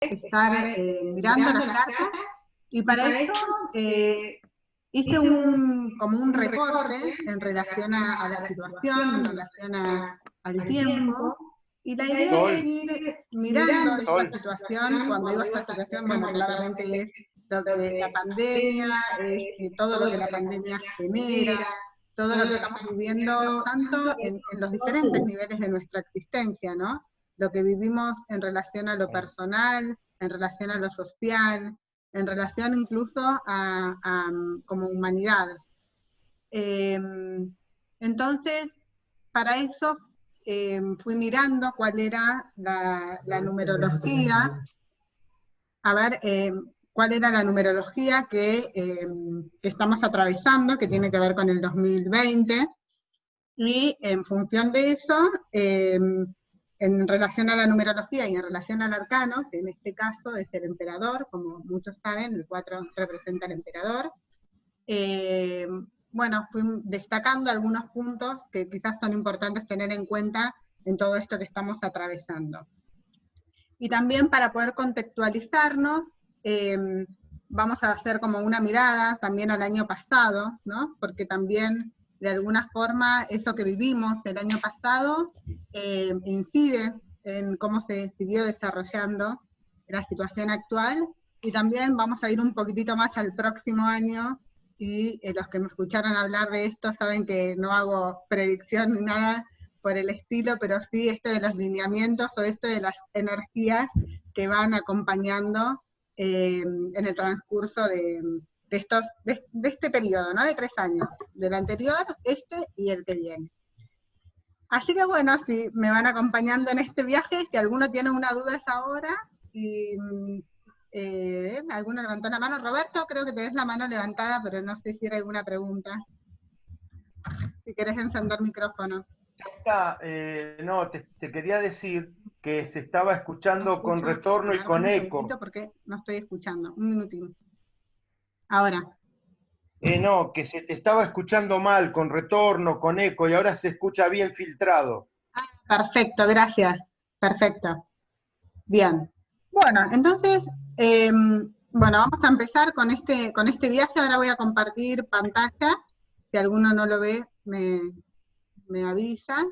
estar mirando las cartas, y para eso hice como un recorte en relación a la situación, en relación al tiempo, y la idea es ir mirando esta situación. Cuando digo esta situación, bueno, claramente es lo que la pandemia, es todo lo que la pandemia genera, todo lo que estamos viviendo, tanto en los diferentes niveles de nuestra existencia, ¿no? Lo que vivimos en relación a lo personal, en relación a lo social, en relación incluso como humanidad. Entonces, para eso fui mirando cuál era la numerología, a ver cuál era la numerología que estamos atravesando, que tiene que ver con el 2020, y en función de eso, en relación a la numerología y en relación al arcano, que en este caso es el emperador, como muchos saben, el 4 representa al emperador, bueno, fui destacando algunos puntos que quizás son importantes tener en cuenta en todo esto que estamos atravesando. Y también para poder contextualizarnos, vamos a hacer como una mirada también al año pasado, ¿no? Porque también de alguna forma eso que vivimos el año pasado incide en cómo se siguió desarrollando la situación actual, y también vamos a ir un poquitito más al próximo año, y los que me escucharon hablar de esto saben que no hago predicción ni nada por el estilo, pero sí esto de los lineamientos o esto de las energías que van acompañando en el transcurso de este periodo, ¿no? De 3 años, del anterior, este y el que viene. Así que bueno, si me van acompañando en este viaje, si alguno tiene una duda es ahora, y alguno levantó la mano. Roberto, creo que tenés la mano levantada, pero no sé si era alguna pregunta. Si querés encender micrófono. No, te quería decir que se estaba escuchando No con retorno y con un eco. segundito porque no estoy escuchando. Un minutito. Ahora. No, que se te estaba escuchando mal, con retorno, con eco, y ahora se escucha bien filtrado. Perfecto, gracias. Perfecto. Bien. Bueno, entonces, bueno, vamos a empezar con este viaje. Ahora voy a compartir pantalla. Si alguno no lo ve, me avisa.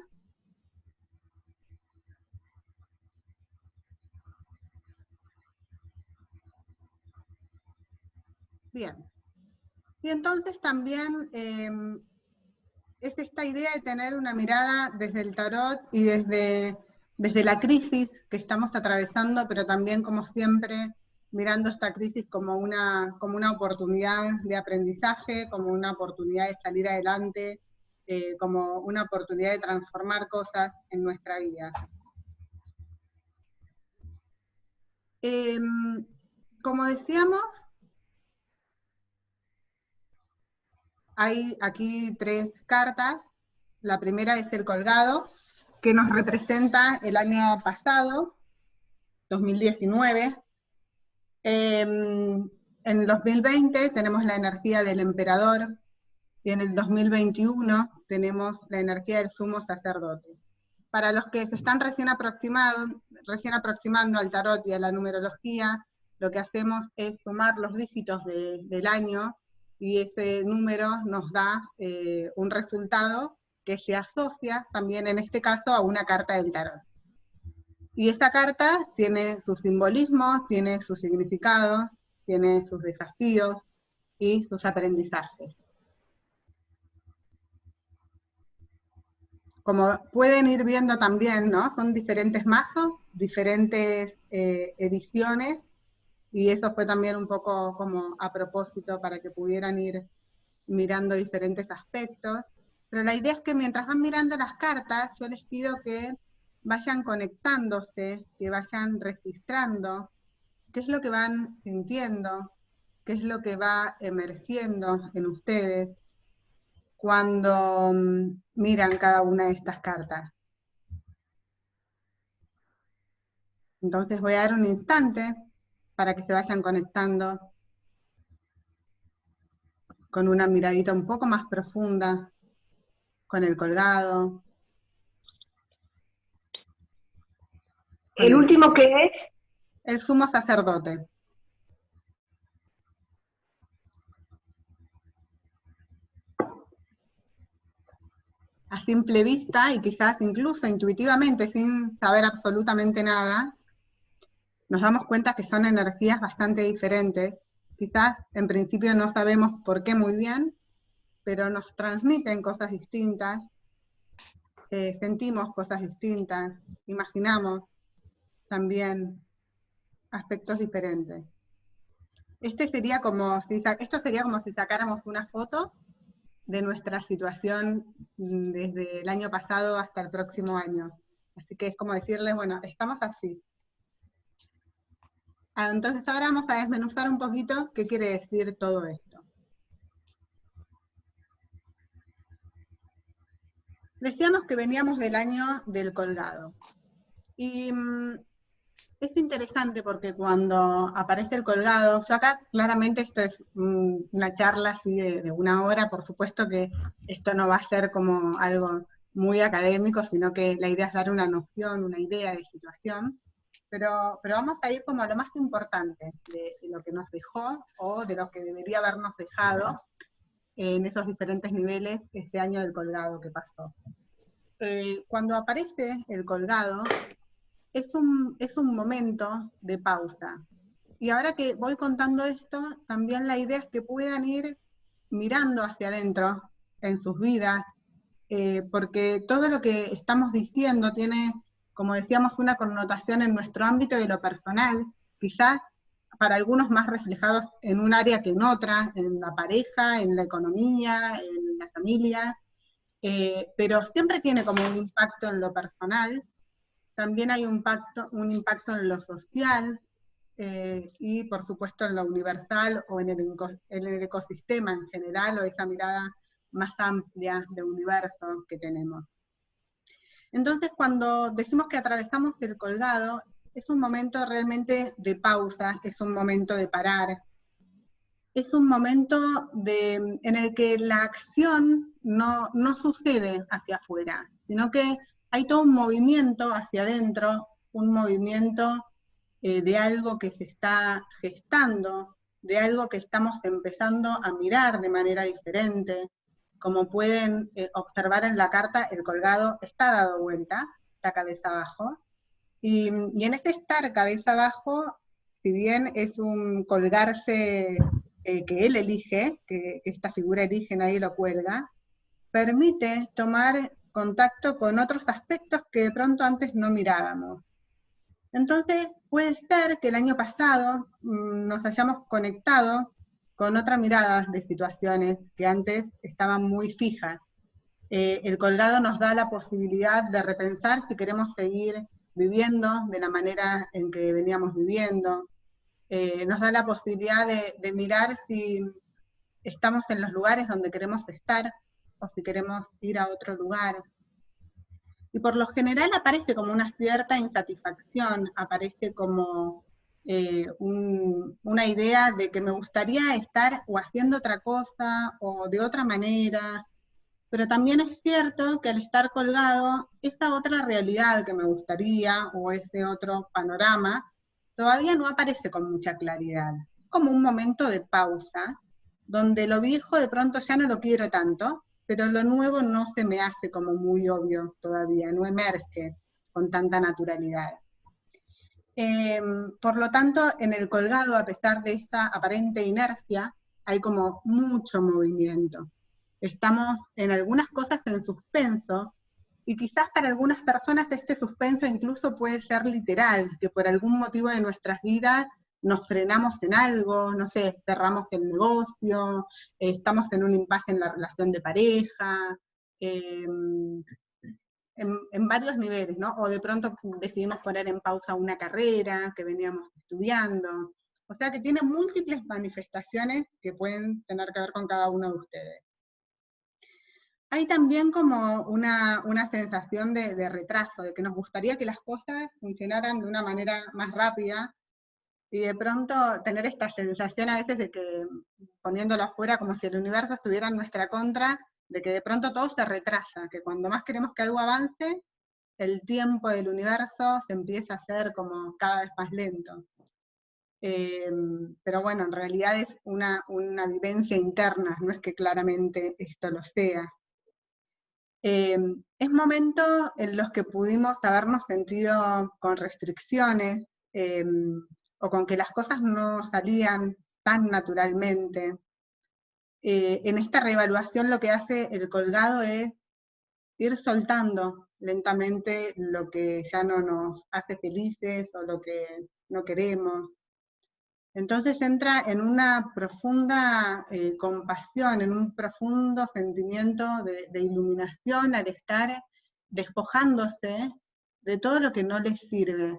Bien. Y entonces también es esta idea de tener una mirada desde el tarot y desde la crisis que estamos atravesando, pero también, como siempre, mirando esta crisis como una oportunidad de aprendizaje, como una oportunidad de salir adelante, como una oportunidad de transformar cosas en nuestra vida. Como decíamos, hay aquí 3 cartas. La primera es el colgado, que nos representa el año pasado, 2019. En el 2020 tenemos la energía del emperador, y en el 2021 tenemos la energía del sumo sacerdote. Para los que se están recién aproximando al tarot y a la numerología, lo que hacemos es sumar los dígitos del año, y ese número nos da un resultado que se asocia también en este caso a una carta del tarot. Y esta carta tiene su simbolismo, tiene su significado, tiene sus desafíos y sus aprendizajes. Como pueden ir viendo también, ¿no? Son diferentes mazos, diferentes ediciones, y eso fue también un poco como a propósito para que pudieran ir mirando diferentes aspectos. Pero la idea es que mientras van mirando las cartas, yo les pido que vayan conectándose, que vayan registrando qué es lo que van sintiendo, qué es lo que va emergiendo en ustedes cuando miran cada una de estas cartas. Entonces voy a dar un instante para que se vayan conectando con una miradita un poco más profunda, con el colgado. ¿El último qué es? el sumo sacerdote. A simple vista, y quizás incluso intuitivamente, sin saber absolutamente nada, nos damos cuenta que son energías bastante diferentes. Quizás en principio no sabemos por qué muy bien, pero nos transmiten cosas distintas, sentimos cosas distintas, imaginamos también aspectos diferentes. Esto sería como si sacáramos una foto de nuestra situación desde el año pasado hasta el próximo año. Así que es como decirles, bueno, estamos así. Entonces ahora vamos a desmenuzar un poquito qué quiere decir todo esto. Decíamos que veníamos del año del colgado. Y es interesante porque cuando aparece el colgado, yo acá claramente esto es una charla así de una hora, por supuesto que esto no va a ser como algo muy académico, sino que la idea es dar una noción, una idea de situación, pero vamos a ir como a lo más importante de lo que nos dejó o de lo que debería habernos dejado en esos diferentes niveles este año del colgado que pasó. Cuando aparece el colgado, es un momento de pausa. Y ahora que voy contando esto, también la idea es que puedan ir mirando hacia adentro en sus vidas, porque todo lo que estamos diciendo tiene, como decíamos, una connotación en nuestro ámbito de lo personal, quizás para algunos más reflejados en un área que en otra, en la pareja, en la economía, en la familia, pero siempre tiene como un impacto en lo personal. También hay un impacto en lo social y por supuesto en lo universal o en el ecosistema en general, o esa mirada más amplia de universo que tenemos. Entonces cuando decimos que atravesamos el colgado, es un momento realmente de pausa, es un momento de parar, es un momento en el que la acción no sucede hacia afuera, sino que hay todo un movimiento hacia adentro, un movimiento de algo que se está gestando, de algo que estamos empezando a mirar de manera diferente. Como pueden observar en la carta, el colgado está dado vuelta, está cabeza abajo, y en este estar cabeza abajo, si bien es un colgarse que él elige, que esta figura elige, nadie lo cuelga, permite tomar contacto con otros aspectos que de pronto antes no mirábamos. Entonces puede ser que el año pasado nos hayamos conectado con otra mirada de situaciones que antes estaban muy fijas. El colgado nos da la posibilidad de repensar si queremos seguir viviendo de la manera en que veníamos viviendo. Nos da la posibilidad de mirar si estamos en los lugares donde queremos estar o si queremos ir a otro lugar. Y por lo general aparece como una cierta insatisfacción, aparece como una idea de que me gustaría estar o haciendo otra cosa o de otra manera, pero también es cierto que al estar colgado, esta otra realidad que me gustaría o ese otro panorama todavía no aparece con mucha claridad. Es como un momento de pausa, donde lo viejo de pronto ya no lo quiero tanto, pero lo nuevo no se me hace como muy obvio todavía, no emerge con tanta naturalidad. Por lo tanto, en el colgado, a pesar de esta aparente inercia, hay como mucho movimiento. Estamos en algunas cosas en suspenso, y quizás para algunas personas este suspenso incluso puede ser literal, que por algún motivo de nuestras vidas nos frenamos en algo, no sé, cerramos el negocio, estamos en un impasse en la relación de pareja, en varios niveles, ¿no? O de pronto decidimos poner en pausa una carrera que veníamos estudiando. O sea que tiene múltiples manifestaciones que pueden tener que ver con cada uno de ustedes. Hay también como una sensación de retraso, de que nos gustaría que las cosas funcionaran de una manera más rápida, y de pronto tener esta sensación a veces de que, poniéndolo afuera, como si el universo estuviera en nuestra contra, de que de pronto todo se retrasa, que cuando más queremos que algo avance, el tiempo del universo se empieza a hacer como cada vez más lento. Pero bueno, en realidad es una vivencia interna, no es que claramente esto lo sea. Es momento en los que pudimos habernos sentido con restricciones, o con que las cosas no salían tan naturalmente. En esta reevaluación lo que hace el colgado es ir soltando lentamente lo que ya no nos hace felices o lo que no queremos. Entonces entra en una profunda compasión, en un profundo sentimiento de iluminación al estar despojándose de todo lo que no les sirve,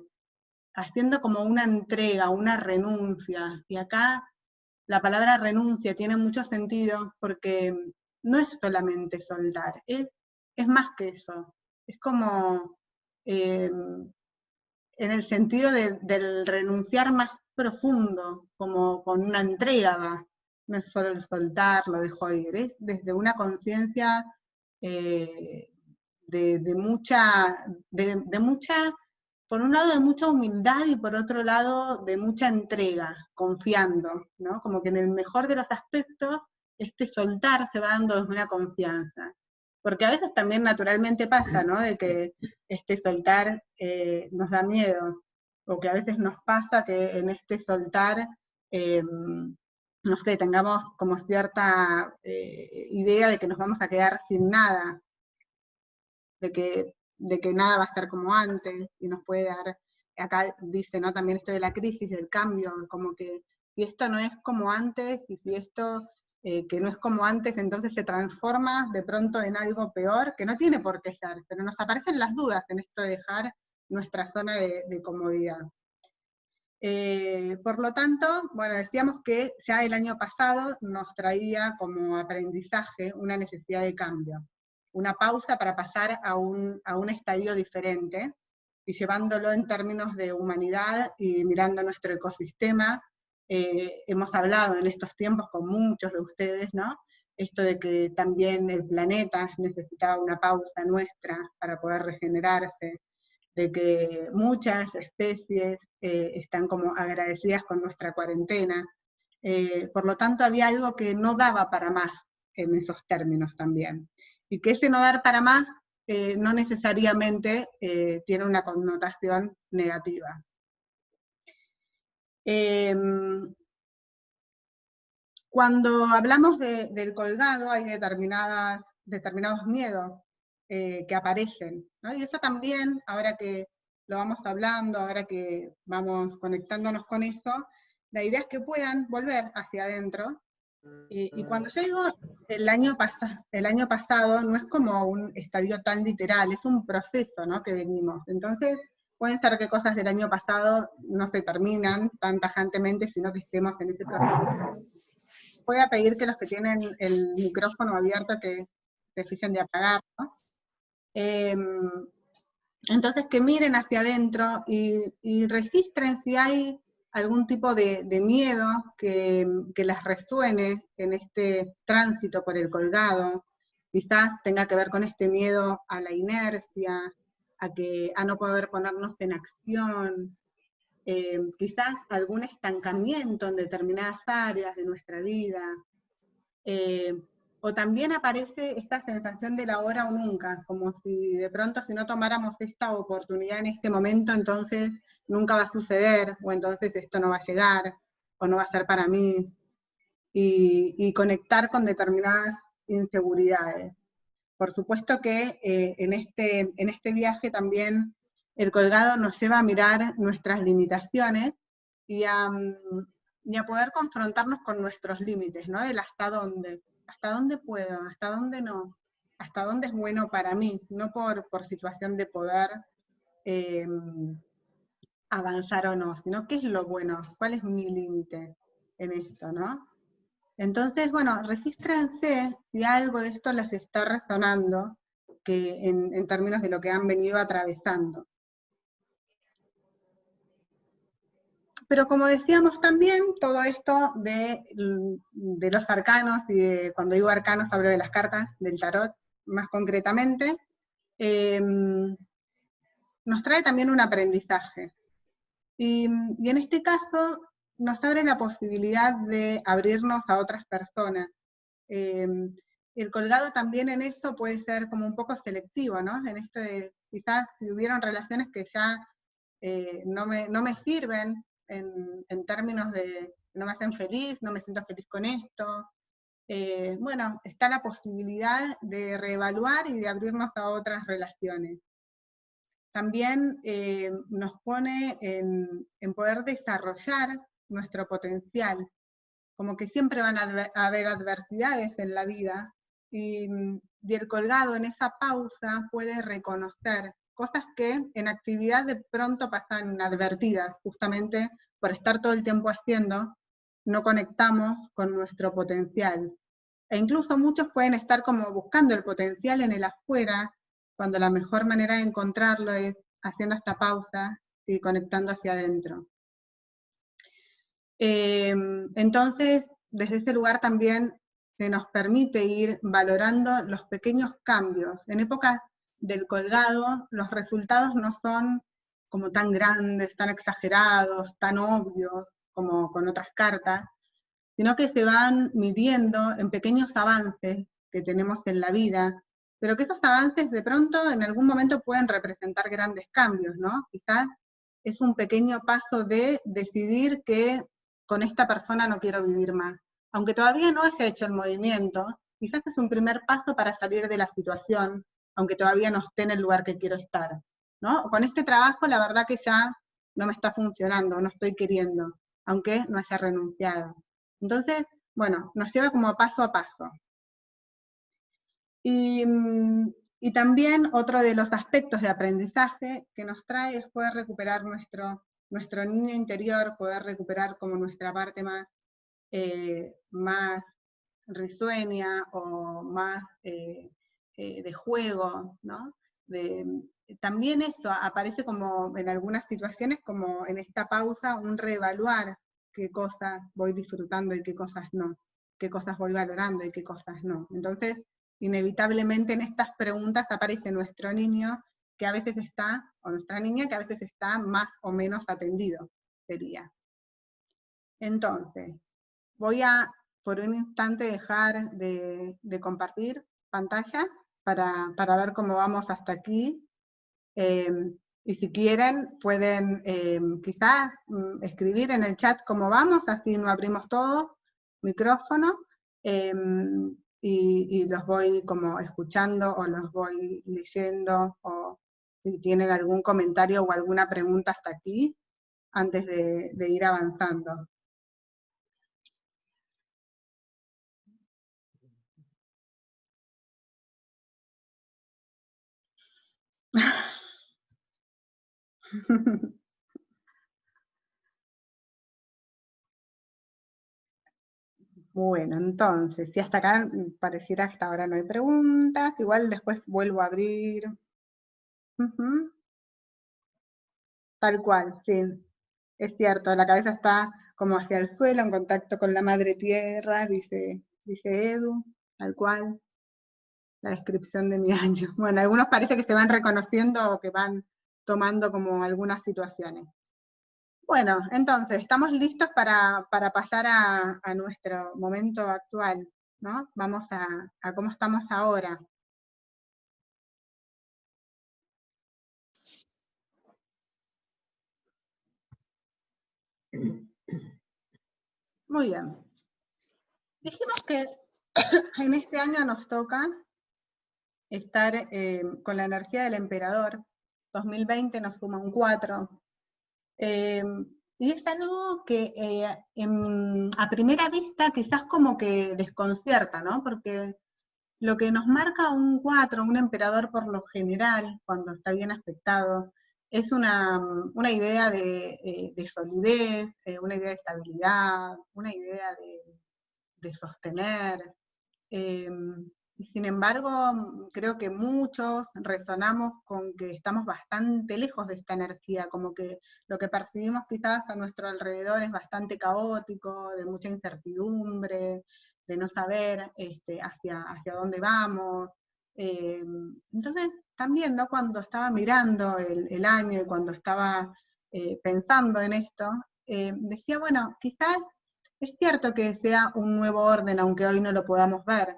haciendo como una entrega, una renuncia. Y acá la palabra renuncia tiene mucho sentido porque no es solamente soltar, es más que eso. Es como en el sentido del renunciar más profundo, como con una entrega, ¿va? No es solo el soltar, lo dejo ir, es desde una conciencia de mucha, por un lado de mucha humildad y por otro lado de mucha entrega, confiando, ¿no? Como que en el mejor de los aspectos, este soltar se va dando desde una confianza. Porque a veces también naturalmente pasa, ¿no? De que este soltar nos da miedo, o que a veces nos pasa que en este soltar, no sé, tengamos como cierta idea de que nos vamos a quedar sin nada, de que nada va a estar como antes, y nos puede dar, acá dice, ¿no? También esto de la crisis, del cambio, como que si esto no es como antes, y si esto que no es como antes, entonces se transforma de pronto en algo peor, que no tiene por qué ser, pero nos aparecen las dudas en esto de dejar nuestra zona de comodidad. Por lo tanto, bueno, decíamos que ya el año pasado nos traía como aprendizaje una necesidad de cambio, una pausa para pasar a un estadio diferente, y llevándolo en términos de humanidad y mirando nuestro ecosistema. Hemos hablado en estos tiempos con muchos de ustedes, ¿no? Esto de que también el planeta necesitaba una pausa nuestra para poder regenerarse, de que muchas especies están como agradecidas con nuestra cuarentena. Por lo tanto, había algo que no daba para más en esos términos también. Y que ese no dar para más no necesariamente tiene una connotación negativa. Cuando hablamos del colgado, hay determinados miedos que aparecen, ¿no? Y eso también, ahora que lo vamos hablando, ahora que vamos conectándonos con eso, la idea es que puedan volver hacia adentro. Y cuando yo digo el año pasado, no es como un estadio tan literal, es un proceso, ¿no? Que venimos. Entonces, pueden ser que cosas del año pasado no se terminan tan tajantemente, sino que estemos en ese proceso. Voy a pedir que los que tienen el micrófono abierto que se fijen de apagarlo. Entonces que miren hacia adentro y registren si hay algún tipo de miedo que les resuene en este tránsito por el colgado. Quizás tenga que ver con este miedo a la inercia, a no poder ponernos en acción, quizás algún estancamiento en determinadas áreas de nuestra vida, o también aparece esta sensación del ahora o nunca, como si de pronto si no tomáramos esta oportunidad en este momento, entonces nunca va a suceder, o entonces esto no va a llegar, o no va a ser para mí, y conectar con determinadas inseguridades. Por supuesto que en este viaje también el colgado nos lleva a mirar nuestras limitaciones y a poder confrontarnos con nuestros límites, ¿no? Del hasta dónde puedo, hasta dónde no, hasta dónde es bueno para mí, no por situación de poder avanzar o no, sino qué es lo bueno, cuál es mi límite en esto, ¿no? Entonces, bueno, regístrense si algo de esto les está resonando, que en términos de lo que han venido atravesando. Pero como decíamos también, todo esto de los arcanos, y cuando digo arcanos hablo de las cartas del tarot, más concretamente, nos trae también un aprendizaje. Y en este caso nos abre la posibilidad de abrirnos a otras personas. El colgado también en esto puede ser como un poco selectivo, ¿no? En esto de, quizás si hubieron relaciones que ya no me sirven en términos de no me hacen feliz, no me siento feliz con esto. Bueno, está la posibilidad de reevaluar y de abrirnos a otras relaciones. También nos pone en poder desarrollar nuestro potencial, como que siempre van a haber adversidades en la vida, y el colgado en esa pausa puede reconocer cosas que en actividad de pronto pasan inadvertidas, justamente por estar todo el tiempo haciendo, no conectamos con nuestro potencial. E incluso muchos pueden estar como buscando el potencial en el afuera, cuando la mejor manera de encontrarlo es haciendo esta pausa y conectando hacia adentro. Entonces, desde ese lugar también se nos permite ir valorando los pequeños cambios. En épocas del colgado, los resultados no son como tan grandes, tan exagerados, tan obvios, como con otras cartas, sino que se van midiendo en pequeños avances que tenemos en la vida, pero que esos avances de pronto en algún momento pueden representar grandes cambios, ¿no? Quizás es un pequeño paso de decidir que con esta persona no quiero vivir más. Aunque todavía no haya hecho el movimiento, quizás es un primer paso para salir de la situación, aunque todavía no esté en el lugar que quiero estar, ¿no? Con este trabajo la verdad que ya no me está funcionando, no estoy queriendo, aunque no haya renunciado. Entonces, bueno, nos lleva como paso a paso. Y también otro de los aspectos de aprendizaje que nos trae es poder recuperar nuestro niño interior, poder recuperar como nuestra parte más risueña o más de juego, ¿no? También eso aparece como en algunas situaciones, como en esta pausa, un reevaluar qué cosas voy disfrutando y qué cosas no, qué cosas voy valorando y qué cosas no. Entonces, inevitablemente en estas preguntas aparece nuestro niño que a veces está, o nuestra niña que a veces está más o menos atendido, sería. Entonces, voy a por un instante dejar de compartir pantalla para ver cómo vamos hasta aquí. Y si quieren, pueden quizás escribir en el chat cómo vamos, así no abrimos todo, micrófono, y los voy como escuchando o los voy leyendo, o si tienen algún comentario o alguna pregunta hasta aquí, antes de ir avanzando. Bueno, entonces, si hasta acá pareciera que hasta ahora no hay preguntas, igual después vuelvo a abrir. Tal cual, sí, es cierto, la cabeza está como hacia el suelo, en contacto con la madre tierra, dice Edu, tal cual, la descripción de mi año. Bueno, algunos parece que se van reconociendo o que van tomando como algunas situaciones. Bueno, entonces, estamos listos para pasar a nuestro momento actual, ¿no? Vamos a cómo estamos ahora. Muy bien. Dijimos que en este año nos toca estar con la energía del emperador. 2020 nos suma un 4. Y es algo que a primera vista quizás como que desconcierta, ¿no? Porque lo que nos marca un 4, un emperador por lo general, cuando está bien aspectado, es una idea de solidez, una idea de estabilidad, una idea de sostener. Sin embargo, creo que muchos resonamos con que estamos bastante lejos de esta energía, como que lo que percibimos quizás a nuestro alrededor es bastante caótico, de mucha incertidumbre, de no saber hacia dónde vamos. Entonces, también, ¿no? Cuando estaba mirando el año y cuando estaba pensando en esto, decía, bueno, quizás es cierto que sea un nuevo orden, aunque hoy no lo podamos ver.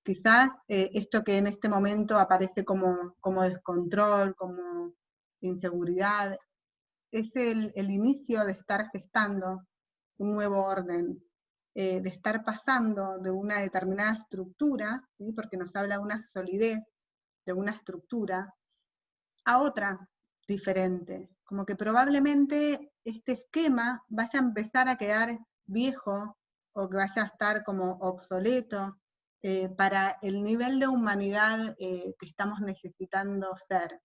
Quizás esto que en este momento aparece como descontrol, como inseguridad, es el inicio de estar gestando un nuevo orden, de estar pasando de una determinada estructura, ¿sí? Porque nos habla de una solidez, de una estructura, a otra diferente. Como que probablemente este esquema vaya a empezar a quedar viejo o que vaya a estar como obsoleto para el nivel de humanidad que estamos necesitando ser.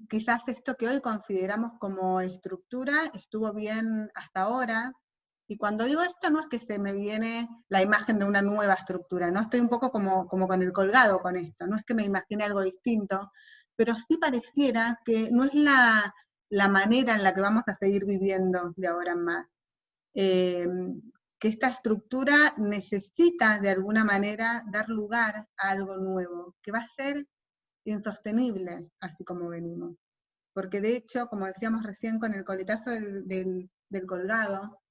Quizás esto que hoy consideramos como estructura estuvo bien hasta ahora, y cuando digo esto no es que se me viene la imagen de una nueva estructura, ¿no? Estoy un poco como con el colgado con esto, no es que me imagine algo distinto, pero sí pareciera que no es la manera en la que vamos a seguir viviendo de ahora en más. Que esta estructura necesita de alguna manera dar lugar a algo nuevo, que va a ser insostenible, así como venimos. Porque de hecho, como decíamos recién con el coletazo del colgado,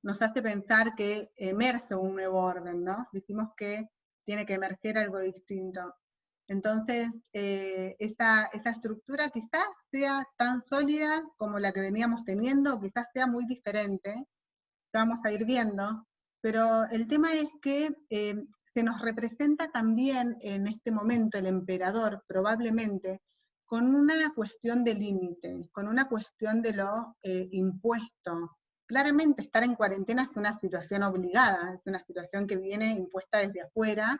nos hace pensar que emerge un nuevo orden, ¿no? Dijimos que tiene que emerger algo distinto. Entonces, esa estructura quizás sea tan sólida como la que veníamos teniendo, o quizás sea muy diferente, que vamos a ir viendo, pero el tema es que se nos representa también en este momento el emperador, probablemente, con una cuestión de límite, con una cuestión de lo impuesto. Claramente estar en cuarentena es una situación obligada, es una situación que viene impuesta desde afuera,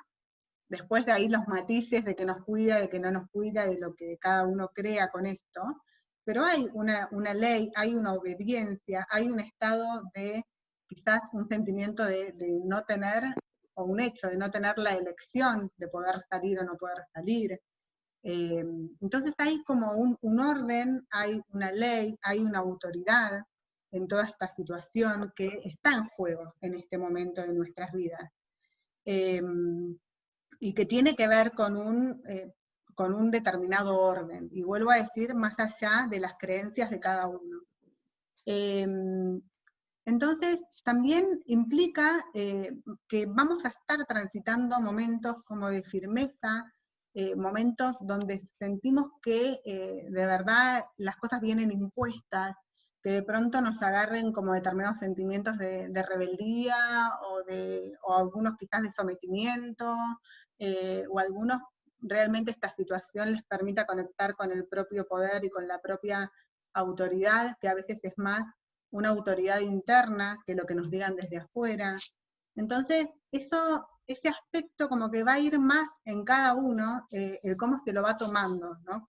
después de ahí los matices de que nos cuida, de que no nos cuida, de lo que cada uno crea con esto, pero hay una ley, hay una obediencia, hay un estado de quizás un sentimiento de no tener, o un hecho de no tener la elección de poder salir o no poder salir. Entonces hay como un orden, hay una ley, hay una autoridad en toda esta situación que está en juego en este momento de nuestras vidas. Y que tiene que ver con un determinado orden, y vuelvo a decir, más allá de las creencias de cada uno. Entonces, también implica que vamos a estar transitando momentos como de firmeza, momentos donde sentimos que de verdad las cosas vienen impuestas, que de pronto nos agarren como determinados sentimientos de rebeldía, o algunos quizás de sometimiento, o algunos realmente esta situación les permita conectar con el propio poder y con la propia autoridad, que a veces es más una autoridad interna que lo que nos digan desde afuera. Entonces, ese aspecto como que va a ir más en cada uno, el cómo se lo va tomando, ¿no?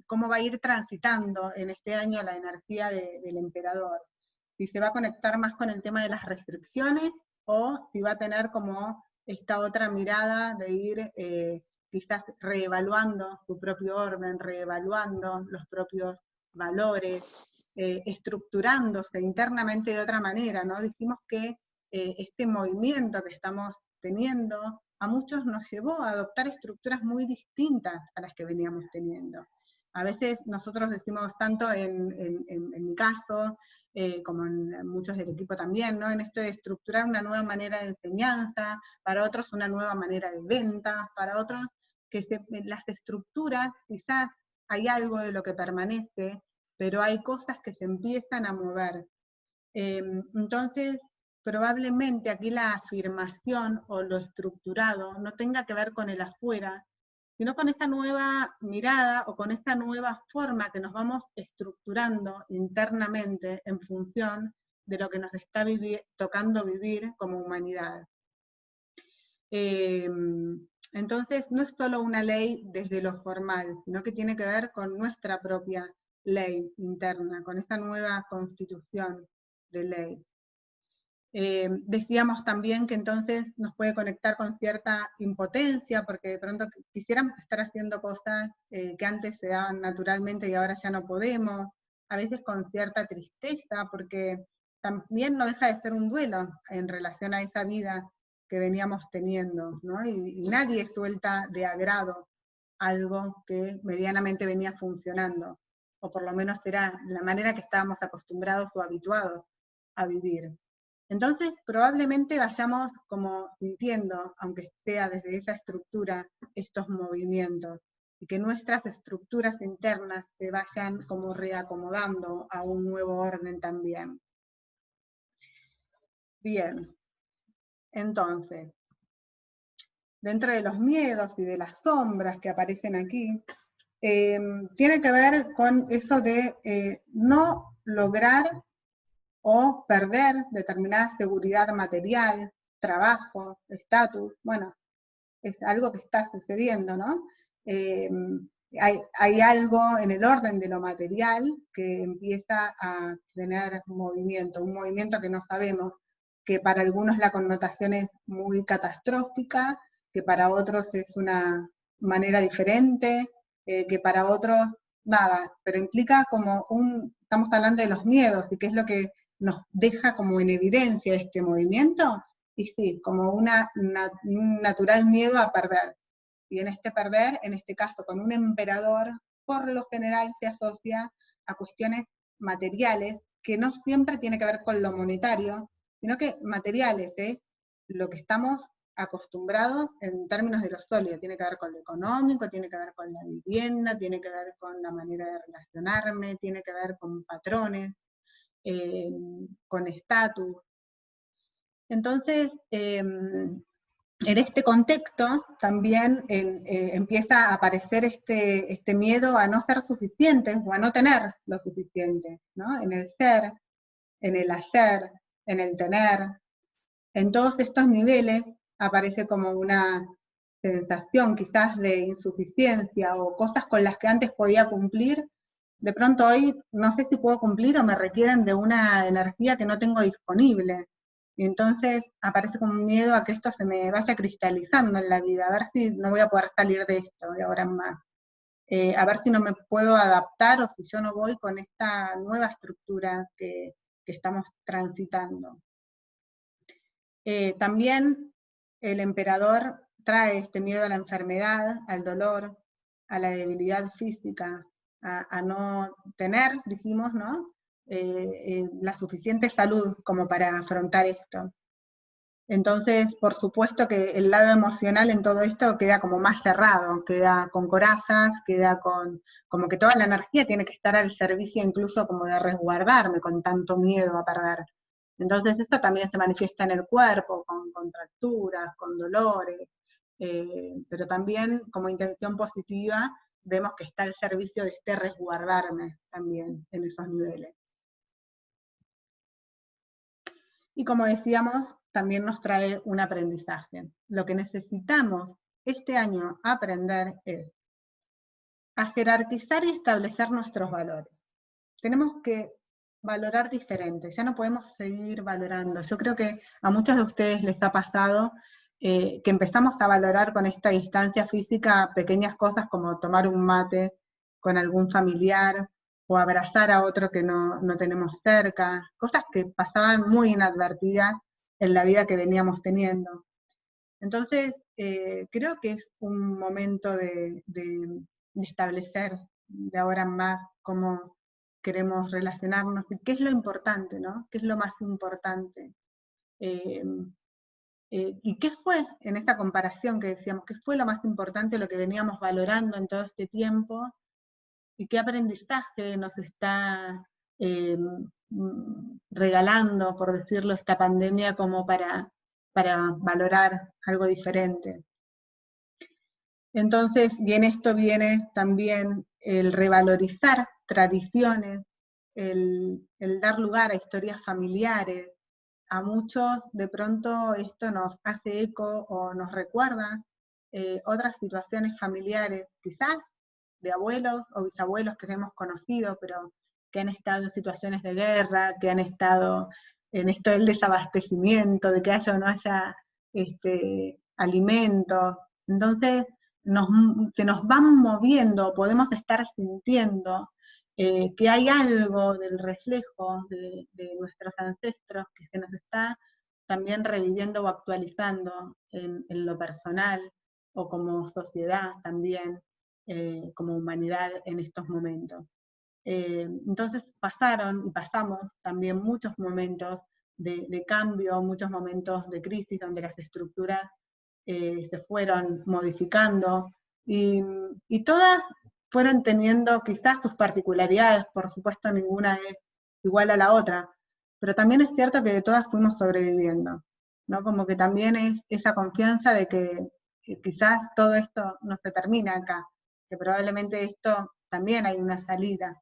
Cómo va a ir transitando en este año la energía del emperador. Si se va a conectar más con el tema de las restricciones, o si va a tener como esta otra mirada de ir quizás reevaluando su propio orden, reevaluando los propios valores, estructurándose internamente de otra manera, ¿no? Dijimos que este movimiento que estamos teniendo a muchos nos llevó a adoptar estructuras muy distintas a las que veníamos teniendo. A veces nosotros decimos tanto en mi caso, como en muchos del equipo también, ¿no? En esto de estructurar una nueva manera de enseñanza, para otros una nueva manera de venta, para otros que las estructuras, quizás hay algo de lo que permanece, pero hay cosas que se empiezan a mover. Entonces, probablemente aquí la afirmación o lo estructurado no tenga que ver con el afuera, sino con esta nueva mirada o con esta nueva forma que nos vamos estructurando internamente en función de lo que nos está tocando vivir como humanidad. Entonces, no es solo una ley desde lo formal, sino que tiene que ver con nuestra propia ley interna, con esta nueva constitución de ley. Decíamos también que entonces nos puede conectar con cierta impotencia, porque de pronto quisiéramos estar haciendo cosas que antes se daban naturalmente y ahora ya no podemos, a veces con cierta tristeza, porque también no deja de ser un duelo en relación a esa vida que veníamos teniendo, ¿no? Y nadie suelta de agrado algo que medianamente venía funcionando, o por lo menos era la manera que estábamos acostumbrados o habituados a vivir. Entonces, probablemente vayamos como sintiendo, aunque sea desde esa estructura, estos movimientos, y que nuestras estructuras internas se vayan como reacomodando a un nuevo orden también. Bien, entonces, dentro de los miedos y de las sombras que aparecen aquí, tiene que ver con eso de no lograr o perder determinada seguridad material, trabajo, estatus. Bueno, es algo que está sucediendo, ¿no? Hay algo en el orden de lo material que empieza a tener un movimiento que no sabemos, que para algunos la connotación es muy catastrófica, que para otros es una manera diferente, que para otros nada, pero implica como estamos hablando de los miedos, y qué es lo que nos deja como en evidencia este movimiento, y sí, como un natural miedo a perder. Y en este perder, en este caso con un emperador, por lo general se asocia a cuestiones materiales, que no siempre tiene que ver con lo monetario, sino que materiales, lo que estamos acostumbrados en términos de lo sólido, tiene que ver con lo económico, tiene que ver con la vivienda, tiene que ver con la manera de relacionarme, tiene que ver con patrones, con estatus. Entonces, en este contexto también empieza a aparecer este miedo a no ser suficientes o a no tener lo suficiente, ¿no? En el ser, en el hacer, en el tener. En todos estos niveles aparece como una sensación quizás de insuficiencia o cosas con las que antes podía cumplir. De pronto hoy no sé si puedo cumplir o me requieren de una energía que no tengo disponible. Y entonces aparece como un miedo a que esto se me vaya cristalizando en la vida, a ver si no voy a poder salir de esto de ahora en más. A ver si no me puedo adaptar o si yo no voy con esta nueva estructura que estamos transitando. También el emperador trae este miedo a la enfermedad, al dolor, a la debilidad física, a no tener, dijimos, ¿no? La suficiente salud como para afrontar esto. Entonces, por supuesto que el lado emocional en todo esto queda como más cerrado, queda con corazas, queda como que toda la energía tiene que estar al servicio incluso como de resguardarme con tanto miedo a perder. Entonces esto también se manifiesta en el cuerpo, con contracturas, con dolores, pero también como intención positiva vemos que está al servicio de este resguardarme también en esos niveles. Y como decíamos, también nos trae un aprendizaje. Lo que necesitamos este año aprender es a jerarquizar y establecer nuestros valores. Tenemos que valorar diferente, ya no podemos seguir valorando. Yo creo que a muchos de ustedes les ha pasado que empezamos a valorar con esta distancia física pequeñas cosas como tomar un mate con algún familiar, o abrazar a otro que no tenemos cerca, cosas que pasaban muy inadvertidas en la vida que veníamos teniendo. Entonces, creo que es un momento de establecer de ahora en más cómo queremos relacionarnos, y qué es lo importante, ¿no? ¿Qué es lo más importante? ¿Y qué fue en esta comparación que decíamos? ¿Qué fue lo más importante, lo que veníamos valorando en todo este tiempo? ¿Y qué aprendizaje nos está regalando, por decirlo, esta pandemia como para valorar algo diferente? Entonces, y en esto viene también el revalorizar tradiciones, el dar lugar a historias familiares. A muchos de pronto esto nos hace eco o nos recuerda otras situaciones familiares, quizás de abuelos o bisabuelos que hemos conocido, pero que han estado en situaciones de guerra, que han estado en esto del desabastecimiento, de que haya o no haya alimentos. Entonces, se nos van moviendo, podemos estar sintiendo que hay algo del reflejo de nuestros ancestros que se nos está también reviviendo o actualizando en lo personal o como sociedad también, como humanidad en estos momentos. Entonces pasaron y pasamos también muchos momentos de cambio, muchos momentos de crisis donde las estructuras se fueron modificando y todas fueron teniendo quizás sus particularidades, por supuesto ninguna es igual a la otra, pero también es cierto que de todas fuimos sobreviviendo, ¿no? Como que también es esa confianza de que quizás todo esto no se termina acá, que probablemente esto también hay una salida,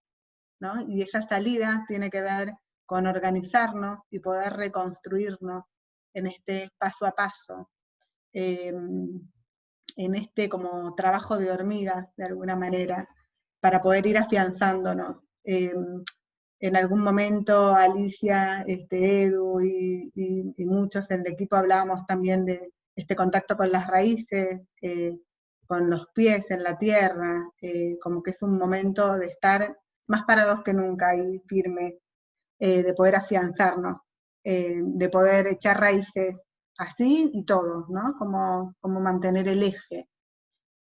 ¿no? Y esa salida tiene que ver con organizarnos y poder reconstruirnos en este paso a paso, en este como trabajo de hormiga, de alguna manera, para poder ir afianzándonos. En algún momento Alicia, Edu y muchos en el equipo hablábamos también de este contacto con las raíces, con los pies en la tierra, como que es un momento de estar más parados que nunca y firme, de poder afianzarnos, de poder echar raíces así y todo, ¿no? Como mantener el eje.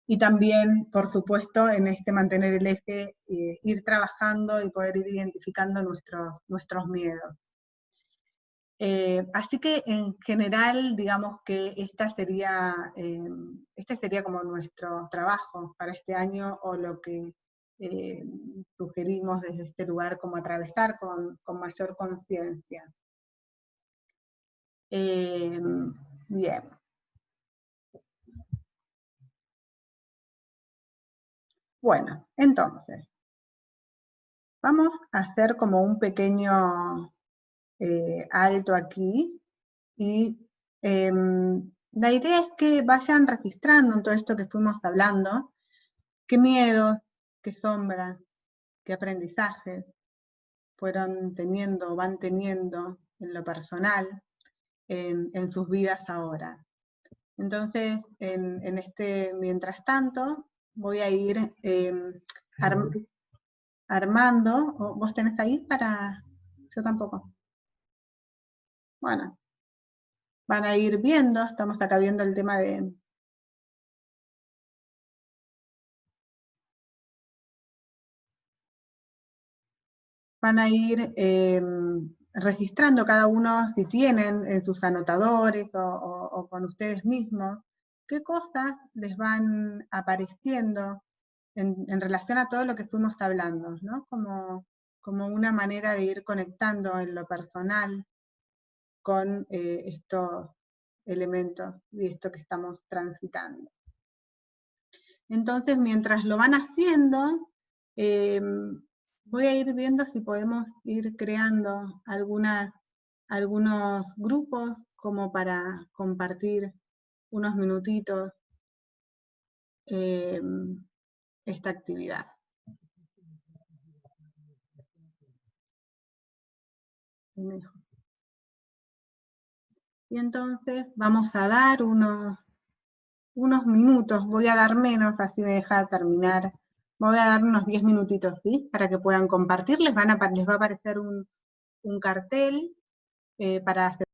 Y también, por supuesto, en este mantener el eje, ir trabajando y poder ir identificando nuestros miedos. Así que en general, digamos que este sería como nuestro trabajo para este año, o lo que sugerimos desde este lugar, como atravesar con mayor conciencia. Bien. Bueno, entonces, vamos a hacer como un pequeño alto aquí, y la idea es que vayan registrando en todo esto que fuimos hablando, qué miedos, qué sombras, qué aprendizajes fueron teniendo, van teniendo en lo personal, en sus vidas ahora. Entonces, en este mientras tanto, voy a ir armando. ¿Vos tenés ahí para...? Yo tampoco. Bueno, van a ir viendo, estamos acá viendo el tema de... Van a ir registrando cada uno, si tienen en sus anotadores o con ustedes mismos, qué cosas les van apareciendo en relación a todo lo que fuimos hablando, ¿no? Como una manera de ir conectando en lo personal con estos elementos y esto que estamos transitando. Entonces, mientras lo van haciendo, voy a ir viendo si podemos ir creando algunos grupos como para compartir unos minutitos esta actividad. Y entonces vamos a dar unos minutos, voy a dar menos, así me deja terminar. Voy a dar unos 10 minutitos, ¿sí? Para que puedan compartir, les va a aparecer un cartel para hacer